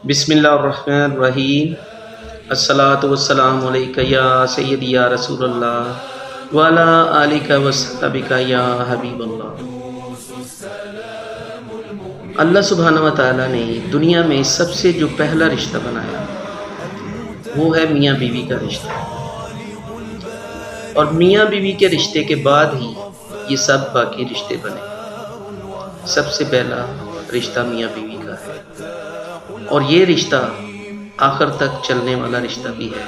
بسم اللہ الرحمن الرحیم۔ الصلاۃ والسلام علیک یا سیدی یا رسول اللہ وعلی آلک وصحبک یا حبیب اللہ۔ اللہ سبحانہ و تعالیٰ نے دنیا میں سب سے جو پہلا رشتہ بنایا وہ ہے میاں بیوی کا رشتہ، اور میاں بیوی کے رشتے کے بعد ہی یہ سب باقی رشتے بنے۔ سب سے پہلا رشتہ میاں بیوی کا ہے، اور یہ رشتہ آخر تک چلنے والا رشتہ بھی ہے،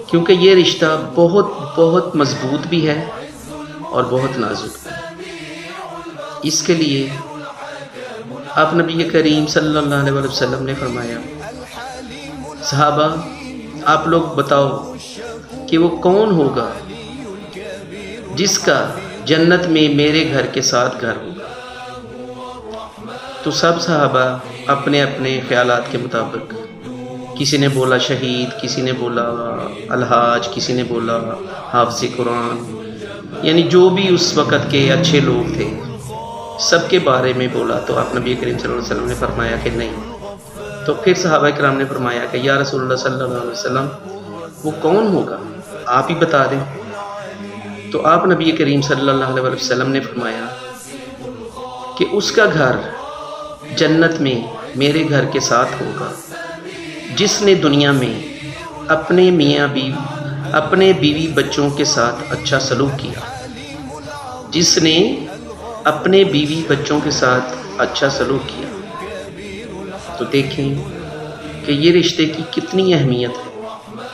کیونکہ یہ رشتہ بہت بہت مضبوط بھی ہے اور بہت نازک بھی ہے۔ اس کے لیے آپ نبی کریم صلی اللہ علیہ وسلم نے فرمایا، صحابہ آپ لوگ بتاؤ کہ وہ کون ہوگا جس کا جنت میں میرے گھر کے ساتھ گھر ہوگا۔ تو سب صحابہ اپنے اپنے خیالات کے مطابق، کسی نے بولا شہید، کسی نے بولا الحاج، کسی نے بولا حافظ قرآن، یعنی جو بھی اس وقت کے اچھے لوگ تھے سب کے بارے میں بولا۔ تو آپ نبی کریم صلی اللہ علیہ وسلم نے فرمایا کہ نہیں۔ تو پھر صحابہ کرام نے فرمایا کہ یا رسول اللہ صلی اللہ علیہ وسلم وہ کون ہوگا، آپ ہی بتا دیں۔ تو آپ نبی کریم صلی اللہ علیہ وسلم نے فرمایا کہ اس کا گھر جنت میں میرے گھر کے ساتھ ہوگا جس نے دنیا میں اپنے اپنے بیوی بچوں کے ساتھ اچھا سلوک کیا، جس نے اپنے بیوی بچوں کے ساتھ اچھا سلوک کیا۔ تو دیکھیں کہ یہ رشتے کی کتنی اہمیت ہے،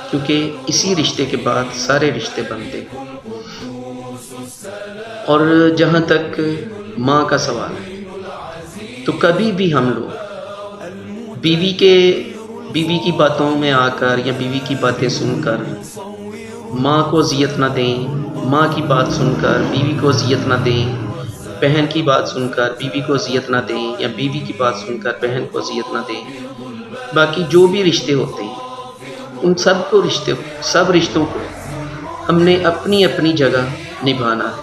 کیونکہ اسی رشتے کے بعد سارے رشتے بنتے ہیں۔ اور جہاں تک ماں کا سوال ہے، تو کبھی بھی ہم لوگ بیوی کی باتوں میں آ کر یا بیوی کی باتیں سن کر ماں کو اذیت نہ دیں، ماں کی بات سن کر بیوی کو اذیت نہ دیں، بہن کی بات سن کر بیوی کو اذیت نہ دیں، یا بیوی کی بات سن کر بہن کو اذیت نہ دیں۔ باقی جو بھی رشتے ہوتے ہیں ان سب رشتوں کو ہم نے اپنی اپنی جگہ نبھانا ہے۔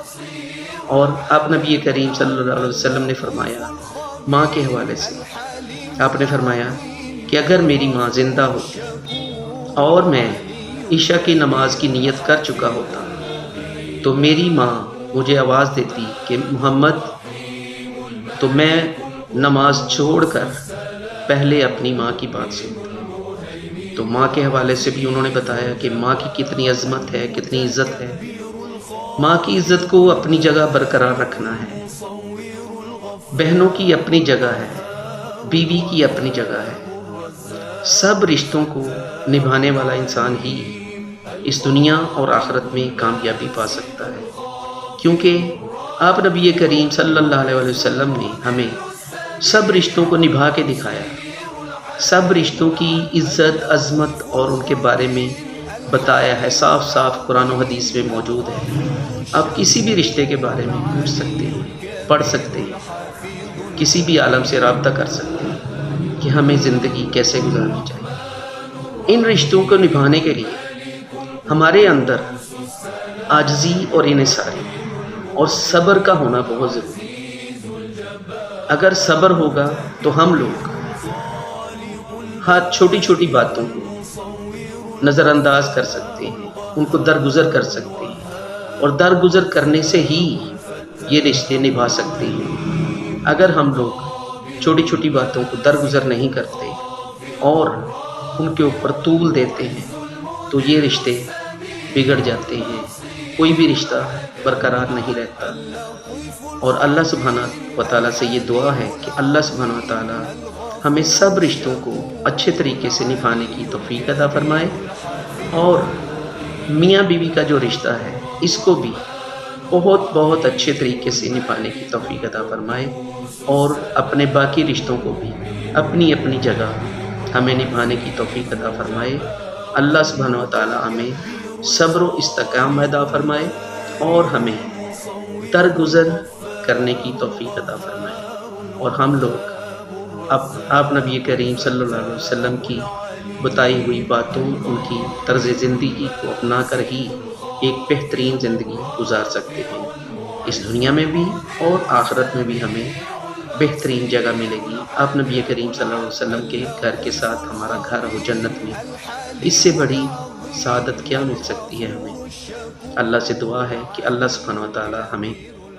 اور آپ نبی کریم صلی اللہ علیہ وسلم نے فرمایا ماں کے حوالے سے، آپ نے فرمایا کہ اگر میری ماں زندہ ہوتی اور میں عشاء کی نماز کی نیت کر چکا ہوتا تو میری ماں مجھے آواز دیتی کہ محمد، تو میں نماز چھوڑ کر پہلے اپنی ماں کی بات سنتا۔ تو ماں کے حوالے سے بھی انہوں نے بتایا کہ ماں کی کتنی عظمت ہے، کتنی عزت ہے۔ ماں کی عزت کو اپنی جگہ برقرار رکھنا ہے۔ بہنوں کی اپنی جگہ ہے، بیوی کی اپنی جگہ ہے۔ سب رشتوں کو نبھانے والا انسان ہی اس دنیا اور آخرت میں کامیابی پا سکتا ہے، کیونکہ آپ نبی کریم صلی اللہ علیہ وسلم نے ہمیں سب رشتوں کو نبھا کے دکھایا۔ سب رشتوں کی عزت، عظمت اور ان کے بارے میں بتایا ہے، صاف صاف قرآن و حدیث میں موجود ہے۔ آپ کسی بھی رشتے کے بارے میں پوچھ سکتے ہیں، پڑھ سکتے ہیں، کسی بھی عالم سے رابطہ کر سکتے ہیں کہ ہمیں زندگی کیسے گزارنی چاہیے۔ ان رشتوں کو نبھانے کے لیے ہمارے اندر عاجزی اور انکساری اور صبر کا ہونا بہت ضروری ہے۔ اگر صبر ہوگا تو ہم لوگ ہر چھوٹی چھوٹی باتوں کو نظر انداز کر سکتے ہیں، ان کو درگزر کر سکتے ہیں، اور درگزر کرنے سے ہی یہ رشتے نبھا سکتے ہیں۔ اگر ہم لوگ چھوٹی چھوٹی باتوں کو درگزر نہیں کرتے اور ان کے اوپر طول دیتے ہیں تو یہ رشتے بگڑ جاتے ہیں، کوئی بھی رشتہ برقرار نہیں رہتا۔ اور اللہ سبحانہ و تعالیٰ سے یہ دعا ہے کہ اللہ سبحانہ و تعالیٰ ہمیں سب رشتوں کو اچھے طریقے سے نبھانے کی توفیق عطا فرمائے، اور میاں بیوی کا جو رشتہ ہے اس کو بھی بہت بہت اچھے طریقے سے نبھانے کی توفیق عطا فرمائے، اور اپنے باقی رشتوں کو بھی اپنی اپنی جگہ ہمیں نبھانے کی توفیق عطا فرمائے۔ اللہ سبحانہ و تعالیٰ ہمیں صبر و استقامت عطا فرمائے اور ہمیں درگزر کرنے کی توفیق عطا فرمائے، اور ہم لوگ آپ نبی کریم صلی اللہ علیہ وسلم کی بتائی ہوئی باتوں، ان کی طرز زندگی کو اپنا کر ہی ایک بہترین زندگی گزار سکتے ہیں۔ اس دنیا میں بھی اور آخرت میں بھی ہمیں بہترین جگہ ملے گی، آپ نبی کریم صلی اللہ علیہ وسلم کے گھر کے ساتھ ہمارا گھر ہو جنت میں، اس سے بڑی سعادت کیا مل سکتی ہے ہمیں؟ اللہ سے دعا ہے کہ اللہ سبحانہ و تعالی ہمیں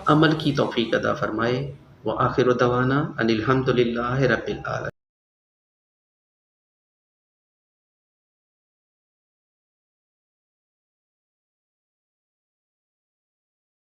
عمل کی توفیق عطا فرمائے۔ وآخر دعوانا ان الحمد للہ رب العالمین۔